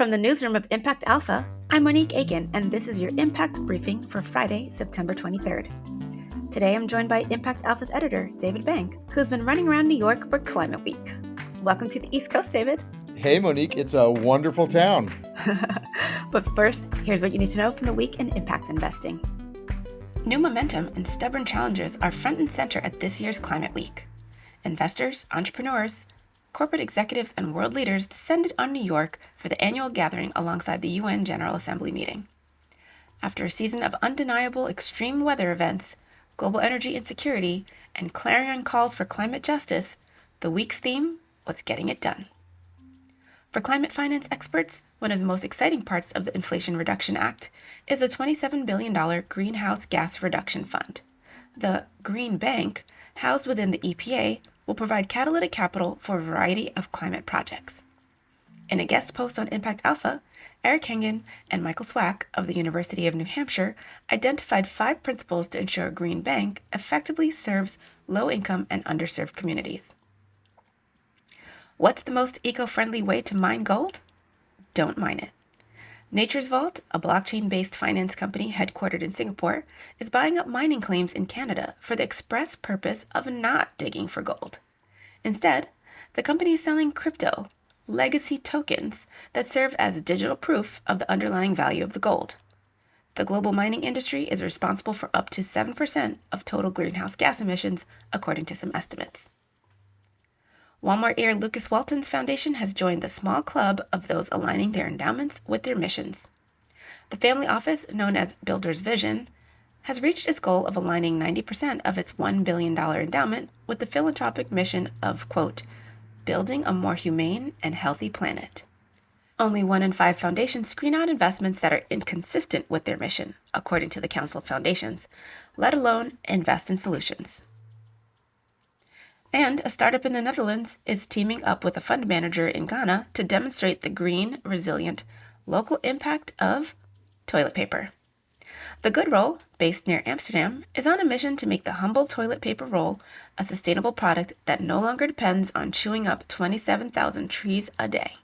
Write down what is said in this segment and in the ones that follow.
From the newsroom of Impact Alpha, I'm Monique Aiken, and this is your Impact Briefing for Friday, September 23rd. Today I'm joined by Impact Alpha's editor, David Bank, who's been running around New York for Climate Week. Welcome to the East Coast, David. Hey, Monique, it's a wonderful town. But first, here's what you need to know from the week in impact investing. New momentum and stubborn challenges are front and center at this year's Climate Week. Investors, entrepreneurs, corporate executives, and world leaders descended on New York for the annual gathering alongside the UN General Assembly meeting. After a season of undeniable extreme weather events, global energy insecurity, and clarion calls for climate justice, the week's theme was getting it done. For climate finance experts, one of the most exciting parts of the Inflation Reduction Act is a $27 billion greenhouse gas reduction fund. The Green Bank, housed within the EPA, will provide catalytic capital for a variety of climate projects. In a guest post on ImpactAlpha, Eric Hengen and Michael Swack of the University of New Hampshire identified 5 principles to ensure a green bank effectively serves low-income and underserved communities. What's the most eco-friendly way to mine gold? Don't mine it. Nature's Vault, a blockchain-based finance company headquartered in Singapore, is buying up mining claims in Canada for the express purpose of not digging for gold. Instead, the company is selling crypto, legacy tokens, that serve as digital proof of the underlying value of the gold. The global mining industry is responsible for up to 7% of total greenhouse gas emissions, according to some estimates. Walmart heir Lucas Walton's foundation has joined the small club of those aligning their endowments with their missions. The family office, known as Builder's Vision, has reached its goal of aligning 90% of its $1 billion endowment with the philanthropic mission of, quote, building a more humane and healthy planet. Only 1 in 5 foundations screen out investments that are inconsistent with their mission, according to the Council of Foundations, let alone invest in solutions. And a startup in the Netherlands is teaming up with a fund manager in Ghana to demonstrate the green, resilient, local impact of toilet paper. The Good Roll, based near Amsterdam, is on a mission to make the humble toilet paper roll a sustainable product that no longer depends on chewing up 27,000 trees a day.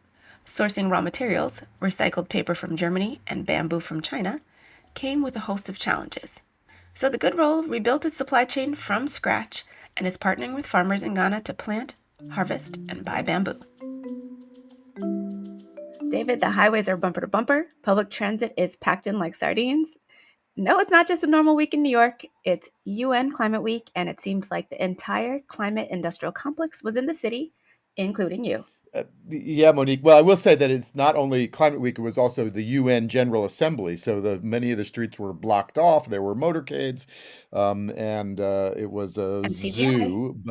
Sourcing raw materials, recycled paper from Germany and bamboo from China, came with a host of challenges. So the Good Roll rebuilt its supply chain from scratch and is partnering with farmers in Ghana to plant, harvest, and buy bamboo. David, the highways are bumper to bumper. Public transit is packed in like sardines. No, it's not just a normal week in New York. It's UN Climate Week, and it seems like the entire climate industrial complex was in the city, including you. Yeah, Monique. Well, I will say that it's not only Climate Week, it was also the UN General Assembly. So many of the streets were blocked off. There were motorcades, and it was a And CGI. zoo,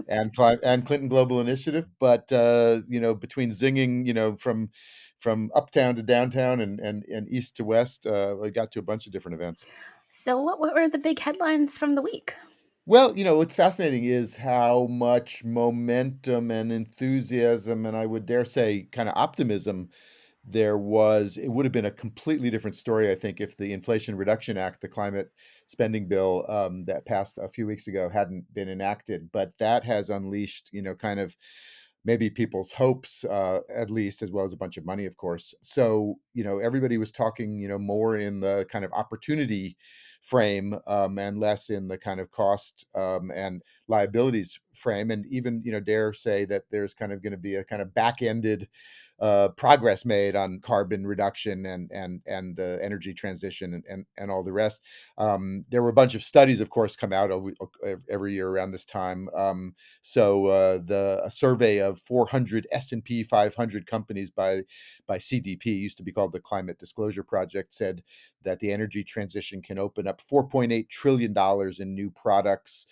and Clinton Global Initiative. But between zinging, from uptown to downtown and east to west, we got to a bunch of different events. So what were the big headlines from the week? Well, what's fascinating is how much momentum and enthusiasm, and I would dare say kind of optimism there was. It would have been a completely different story, I think, if the Inflation Reduction Act, the climate spending bill that passed a few weeks ago, hadn't been enacted. But that has unleashed, kind of maybe people's hopes, at least, as well as a bunch of money, of course. So, everybody was talking, more in the kind of opportunity frame, and less in the kind of cost and liabilities frame. And even, dare say that there's kind of going to be a kind of back-ended progress made on carbon reduction and the energy transition and all the rest. There were a bunch of studies, of course, come out every year around this time. A survey of 400 S&P 500 companies by CDP, used to be called the Climate Disclosure Project, said that the energy transition can open up $4.8 trillion in new products.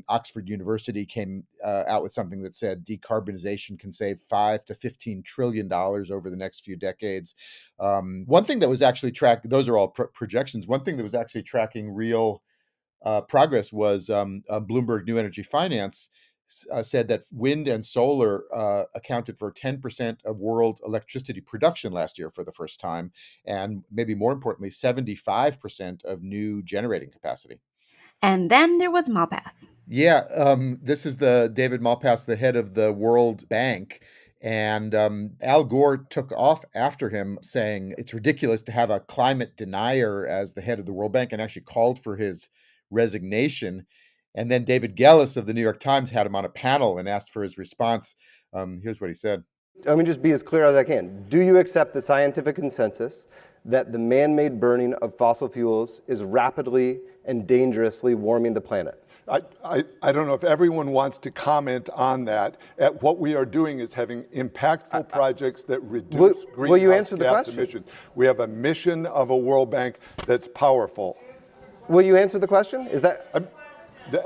Oxford University came out with something that said decarbonization can save $5 to $15 trillion over the next few decades. One thing that was actually tracked, those are all projections. One thing that was actually tracking real progress was Bloomberg New Energy Finance said that wind and solar accounted for 10% of world electricity production last year for the first time, and maybe more importantly, 75% of new generating capacity. And then there was Malpass. Yeah, this is the David Malpass, the head of the World Bank. And Al Gore took off after him, saying it's ridiculous to have a climate denier as the head of the World Bank, and actually called for his resignation. And then David Gellis of the New York Times had him on a panel and asked for his response. Here's what he said. Let me just be as clear as I can. Do you accept the scientific consensus that the man-made burning of fossil fuels is rapidly and dangerously warming the planet? I don't know if everyone wants to comment on that. What we are doing is having impactful projects that reduce greenhouse gas emissions. We have a mission of a World Bank that's powerful. Will you answer the question? Is that...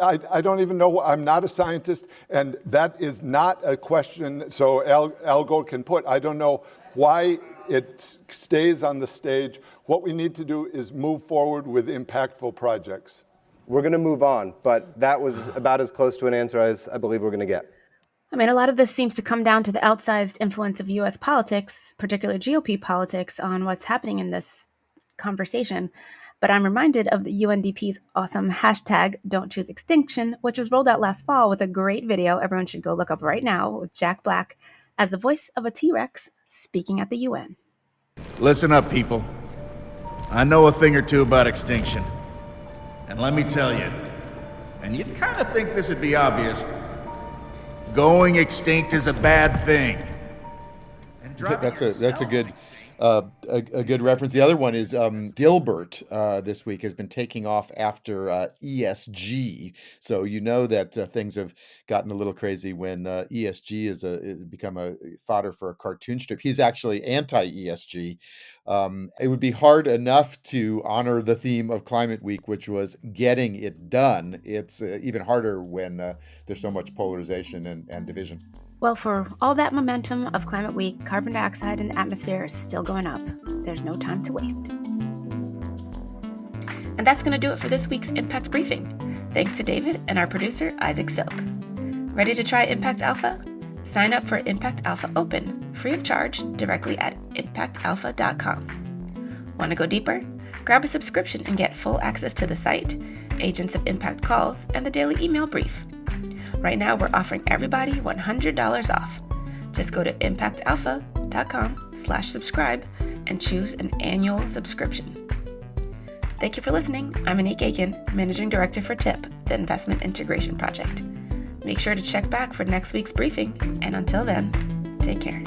I don't even know. I'm not a scientist, and that is not a question so Al Gore can put. I don't know why it stays on the stage. What we need to do is move forward with impactful projects. We're going to move on, but that was about as close to an answer as I believe we're going to get. I mean, a lot of this seems to come down to the outsized influence of U.S. politics, particularly GOP politics, on what's happening in this conversation. But I'm reminded of the UNDP's awesome hashtag Don't Choose Extinction, which was rolled out last fall with a great video everyone should go look up right now with Jack Black as the voice of a T-Rex speaking at the UN. Listen up, people. I know a thing or two about extinction. And let me tell you, and you'd kind of think this would be obvious, going extinct is a bad thing. And that's a good reference. The other one is Dilbert this week has been taking off after ESG. So you know that things have gotten a little crazy when ESG is become a fodder for a cartoon strip. He's actually anti-ESG. It would be hard enough to honor the theme of Climate Week, which was getting it done. It's even harder when there's so much polarization and division. Well, for all that momentum of Climate Week, carbon dioxide in the atmosphere is still going up. There's no time to waste. And that's going to do it for this week's Impact Briefing. Thanks to David and our producer, Isaac Silk. Ready to try ImpactAlpha? Sign up for ImpactAlpha Open, free of charge, directly at ImpactAlpha.com. Want to go deeper? Grab a subscription and get full access to the site, Agents of Impact calls, and the daily email brief. Right now, we're offering everybody $100 off. Just go to ImpactAlpha.com/subscribe and choose an annual subscription. Thank you for listening. I'm Monique Aiken, Managing Director for TIP, the Investment Integration Project. Make sure to check back for next week's briefing, and until then, take care.